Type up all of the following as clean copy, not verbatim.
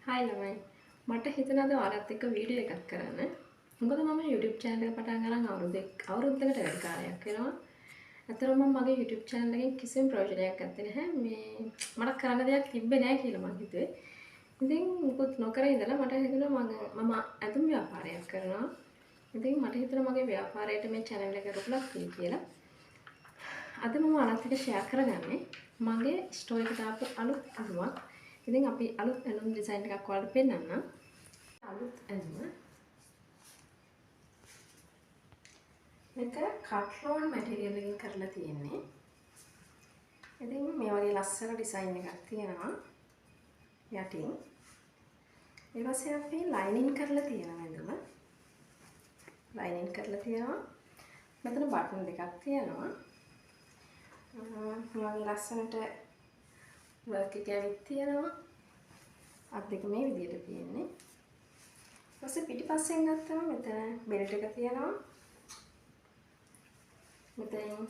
Hi ළමයි. මට හිතුණා අද ඔයාලත් එක්ක වීඩියෝ එකක් කරන්න. මොකද මම YouTube channel එක පටන් අරන් අවුරුද්දකට වැඩි කාලයක් වෙනවා. අතරම මගේ YouTube channel එකෙන් කිසිම ප්‍රයෝජනයක් ගත්තේ නැහැ. මට කරන්න දෙයක් තිබ්බේ නැහැ කියලා මං හිතුවේ. ඉතින් මුකුත් නොකර ඉඳලා මට හිතුණා මම ඇඳුම් ව්‍යාපාරයක් කරනවා. ඉතින් මට හිතුණා මගේ ව්‍යාපාරයට මේ channel එක රුකුලක් වෙයි කියලා. අද මම ඔයාලත් එක්ක share කරගන්නේ මගේ store එකට ආපු අලුත් ඇඳුමක්. ඉතින් අපි අලුත් ඇඳුම් ඩිසයින් එකක් ඔයාලට පෙන්නන්න. අලුත් ඇඳුම. මේක කට්ලෝන් මැටීරියල් එකකින් කරලා තියෙන්නේ. ඉතින් මේ වගේ ලස්සන ඩිසයින් එකක් තියෙනවා. යටින්. ඊට පස්සේ අපි ලයිනින් කරලා තියෙනවා ඇඳුම. ලයිනින් කරලා තියෙනවා. මෙතන බටන් දෙකක් තියෙනවා. මේ වගේ ලස්සනට වර්ක් එක ඇවිත් තියෙනවා. අත් දෙක මේ විදිහට තියෙන්නේ. ඊට පස්සේ පිටිපස්සෙන් ගත්තම මෙතන බෙල්ට් එක තියෙනවා. මෙතනින්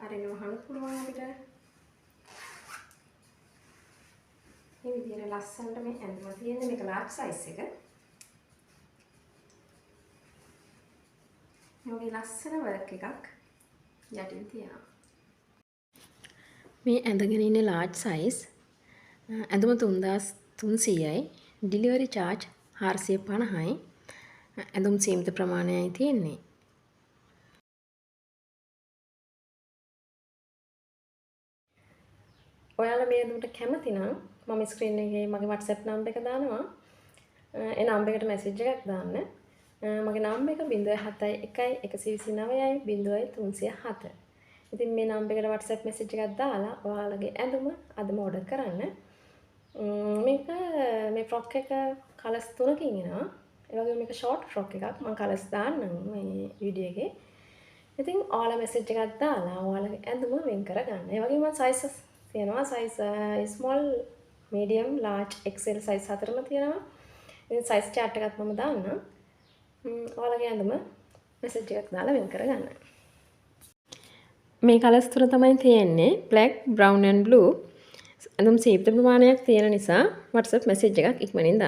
අරින්න වහන්න පුළුවන් අපිට. මේ විදිහට ලස්සනට මේ ඇඳුම තියෙන්නේ. මේක ලාර්ජ් සයිස් එක. මේ වගේ ලස්සන වර්ක් එකක් යටින් තියෙනවා. මේ ඇඳගෙන ඉන්නේ ලාර්ජ් සයිස්. ඇඳුම 3300යි. Delivery charge 450යි. ඇඳුම් සීමිත ප්‍රමාණයයි තියෙන්නේ. ඔයාලා මේ ඇඳුමට කැමති නම් මම ස්ක්‍රීන් එකේ මගේ WhatsApp නම්බර් එක දානවා. ඒ නම්බර් එකට මැසේජ් එකක් දාන්න. මගේ නම්බර් එක 071 190 307. ඉතින් මේ නම්බර් එකට WhatsApp message එකක් දාලා ඔයාලගේ ඇඳුම අදම order කරන්න. මේ ෆ්‍රොක් එක කලර්ස් 3කින් එනවා. ඒ වගේම මේක ෂෝට් ෆ්‍රොක් එකක්. මම කලර්ස් දාන්නම් මේ වීඩියෝ එකේ. ඉතින් ඔයාලා message එකක් දාලා ඔයාලගේ ඇඳුම වෙන් කරගන්න. ඒ වගේම sizes තියෙනවා. size small, medium, large, XL size හතරම තියෙනවා. ඉතින් size chart එකත් මම දාන්නම්. ඔයාලගේ ඇඳුම message එකක් දාලා වෙන් කරගන්න. මේ කලර්ස් තුන තමයි තියෙන්නේ black, brown and blue. ඇඳුම් සීමිත ප්‍රමාණයක් තියෙන නිසා WhatsApp message එකක් ඉක්මනින් දාන්න.